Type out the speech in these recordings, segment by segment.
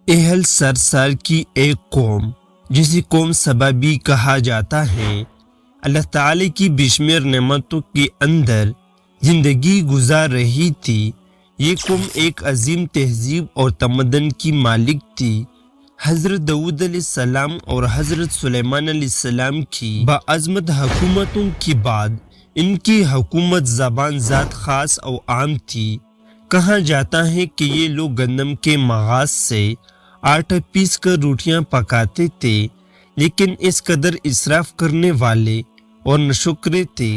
اہل سرسار کی ایک قوم جسے قوم سبا بھی کہا جاتا ہے، اللہ تعالی کی بشمیر نعمتوں کے اندر زندگی گزار رہی تھی۔ یہ قوم ایک عظیم تہذیب اور تمدن کی مالک تھی۔ حضرت داؤد علیہ السلام اور حضرت سلیمان علیہ السلام کی باعظمت حکومتوں کے بعد ان کی حکومت زبان ذات خاص اور عام تھی۔ کہا جاتا ہے کہ یہ لوگ گندم کے مغاز سے آٹا پیس کر روٹیاں پکاتے تھے، لیکن اس قدر اسراف کرنے والے اور ناشکرے تھے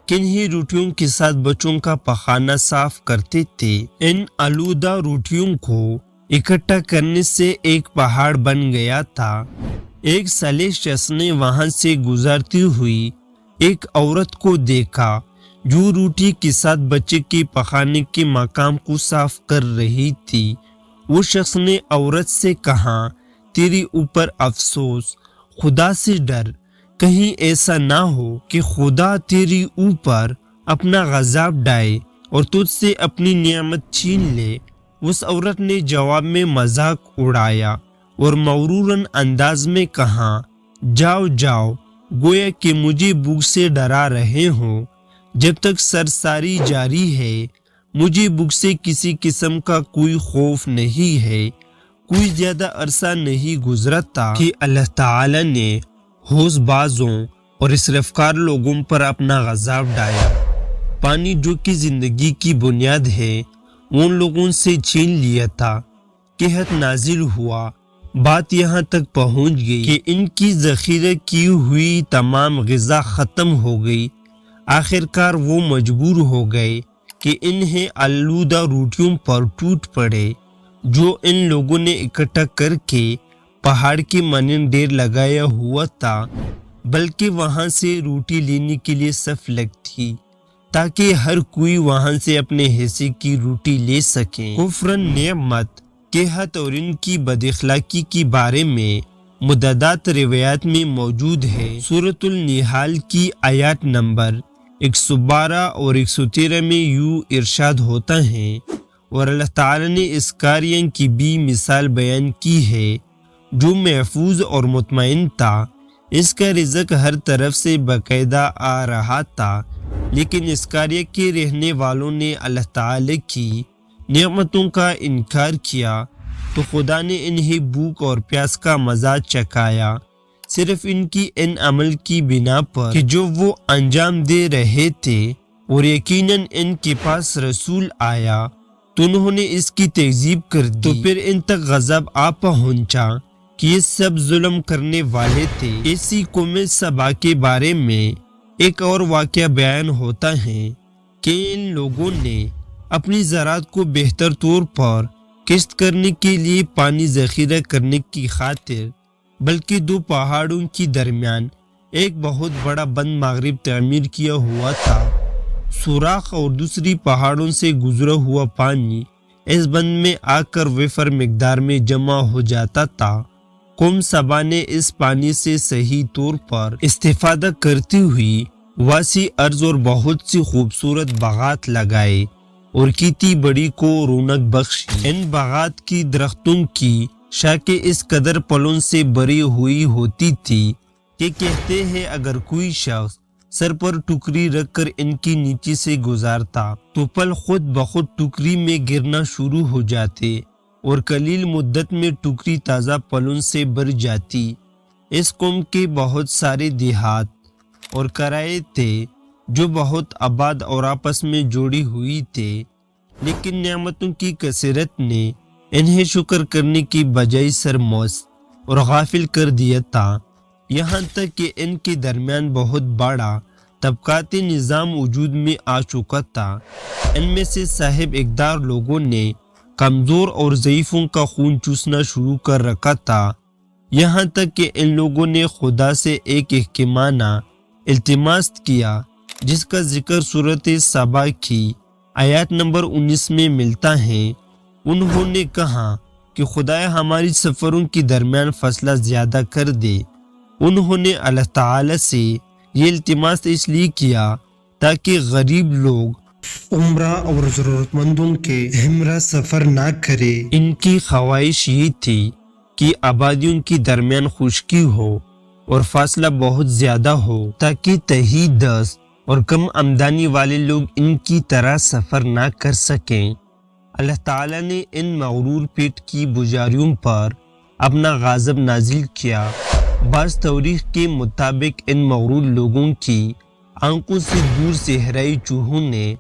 کہ انہی روٹیوں کے ساتھ بچوں کا پخانہ صاف کرتے تھے۔ ان آلودہ روٹیوں کو اکٹھا کرنے سے ایک پہاڑ بن گیا تھا۔ ایک صالح شخص نے وہاں سے گزرتی ہوئی ایک عورت کو دیکھا جو روٹی کے ساتھ بچے کے پخانے کے مقام کو صاف کر رہی تھی۔ وہ شخص نے عورت سے کہا، تیری اوپر افسوس، خدا سے ڈر، کہیں ایسا نہ ہو کہ خدا تیری اوپر اپنا غضب ڈالے اور تجھ سے اپنی نعمت چھین لے۔ اس عورت نے جواب میں مذاق اڑایا اور مغروراً انداز میں کہا، جاؤ جاؤ، گویا کہ مجھے بھوک سے ڈرا رہے ہو۔ جب تک سرساری جاری ہے مجھے بھوک سے کسی قسم کا کوئی خوف نہیں ہے۔ کوئی زیادہ عرصہ نہیں گزرتا کہ اللہ تعالی نے ہوش بازوں اور اسرافکار لوگوں پر اپنا غضب ڈالا۔ پانی جو کہ زندگی کی بنیاد ہے ان لوگوں سے چھین لیا تھا۔ قحط نازل ہوا، بات یہاں تک پہنچ گئی کہ ان کی ذخیرہ کی ہوئی تمام غذا ختم ہو گئی۔ آخرکار وہ مجبور ہو گئے کہ انہیں آلودہ روٹیوں پر ٹوٹ پڑے جو ان لوگوں نے اکٹھا کر کے پہاڑ کے مانند ڈیر لگایا ہوا تھا، بلکہ وہاں سے روٹی لینے کے لیے صف لگتی تاکہ ہر کوئی وہاں سے اپنے حصے کی روٹی لے سکے۔ کفرن نعمت، قحط اور ان کی بد اخلاقی کے بارے میں متعدد روایات میں موجود ہے۔ سورۃ النحل کی آیات نمبر 112 اور 113 میں یوں ارشاد ہوتا ہے، اور اللہ تعالی نے اس قاریہ کی بھی مثال بیان کی ہے جو محفوظ اور مطمئن تھا۔ اس کا رزق ہر طرف سے باقاعدہ آ رہا تھا، لیکن اس قاریہ کے رہنے والوں نے اللہ تعالی کی نعمتوں کا انکار کیا تو خدا نے انہیں بھوک اور پیاس کا مزہ چکھایا، صرف ان کی ان عمل کی بنا پر کہ جو وہ انجام دے رہے تھے، اور یقیناً ان کے پاس رسول آیا تو انہوں نے اس کی تکذیب کر دی، تو پھر ان تک غضب آ پہنچا کہ یہ سب ظلم کرنے والے تھے۔ اسی قوم سبا کے بارے میں ایک اور واقعہ بیان ہوتا ہے کہ ان لوگوں نے اپنی زراعت کو بہتر طور پر کاشت کرنے کے لیے پانی ذخیرہ کرنے کی خاطر بلکہ دو پہاڑوں کے درمیان ایک بہت بڑا بند مغرب تعمیر کیا ہوا تھا۔ سوراخ اور دوسری پہاڑوں سے گزرا ہوا پانی اس بند میں آ کر وفر مقدار میں جمع ہو جاتا تھا۔ قوم سبا نے اس پانی سے صحیح طور پر استفادہ کرتی ہوئی وسیع ارض اور بہت سی خوبصورت باغات لگائے اور کھیتی باڑی کو رونق بخشی۔ ان باغات کی درختوں کی شاخیں اس قدر پھلوں سے بھری ہوئی ہوتی تھی کہ کہتے ہیں اگر کوئی شخص سر پر ٹوکری رکھ کر ان کی نیچے سے گزارتا تو پھل خود بخود ٹوکری میں گرنا شروع ہو جاتے اور قلیل مدت میں ٹوکری تازہ پھلوں سے بھر جاتی۔ اس قوم کے بہت سارے دیہات اور قرائے تھے جو بہت آباد اور آپس میں جوڑی ہوئی تھے، لیکن نعمتوں کی کثرت نے انہیں شکر کرنے کی بجائے سرمست اور غافل کر دیا تھا، یہاں تک کہ ان کے درمیان بہت بڑا طبقاتی نظام وجود میں آ چکا تھا۔ ان میں سے صاحب اقتدار لوگوں نے کمزور اور ضعیفوں کا خون چوسنا شروع کر رکھا تھا، یہاں تک کہ ان لوگوں نے خدا سے ایک حکیمانہ التماس کیا جس کا ذکر سورۃ سبا کی آیات نمبر 19 میں ملتا ہے۔ انہوں نے کہا کہ خدایا ہماری سفروں کے درمیان فاصلہ زیادہ کر دے۔ انہوں نے اللہ تعالی سے یہ التماس اس لیے کیا تاکہ غریب لوگ عمرہ اور ضرورت مندوں کے ہمراہ سفر نہ کرے۔ ان کی خواہش یہ تھی کہ آبادیوں کے درمیان خشکی ہو اور فاصلہ بہت زیادہ ہو تاکہ تہی دست اور کم آمدنی والے لوگ ان کی طرح سفر نہ کر سکیں۔ اللہ تعالیٰ نے ان مغرور پیٹ کی پجاریوں پر اپنا غضب نازل کیا۔ بعض تاریخ کے مطابق ان مغرور لوگوں کی آنکھوں سے دور صحرائی چوہوں نے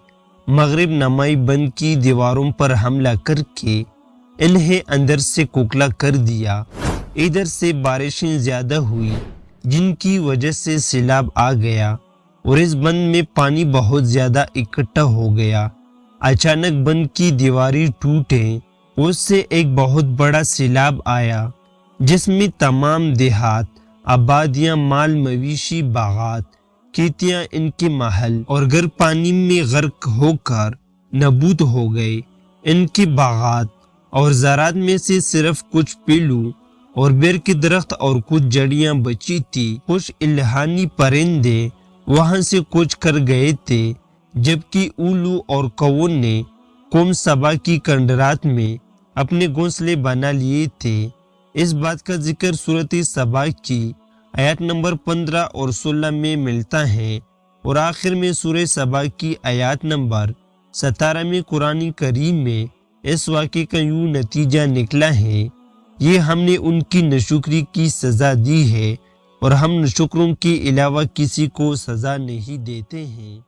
مغرب نمائی بند کی دیواروں پر حملہ کر کے انہیں اندر سے کھوکھلا کر دیا۔ ادھر سے بارشیں زیادہ ہوئی جن کی وجہ سے سیلاب آ گیا اور اس بند میں پانی بہت زیادہ اکٹھا ہو گیا۔ اچانک بند کی دیواریں ٹوٹیں، اس سے ایک بہت بڑا سیلاب آیا جس میں تمام دیہات، آبادیاں، مال مویشی، باغات، کھیتیاں، ان کے محل اور گھر پانی میں غرق ہو کر نابود ہو گئے۔ ان کے باغات اور زراعت میں سے صرف کچھ پیلو اور بیر کے درخت اور کچھ جڑیاں بچی تھی۔ کچھ الہانی پرندے وہاں سے کوچ کر گئے تھے، جبکہ اولو اور کووں نے قوم سبا کی کنڈرات میں اپنے گھونسلے بنا لیے تھے۔ اس بات کا ذکر سورۃ سبا کی آیات نمبر 15 اور 16 میں ملتا ہے، اور آخر میں سورہ سبا کی آیات نمبر 17 میں قرآن کریم میں اس واقعے کا یوں نتیجہ نکلا ہے: یہ ہم نے ان کی ناشکری کی سزا دی ہے اور ہم ناشکروں کے علاوہ کسی کو سزا نہیں دیتے ہیں۔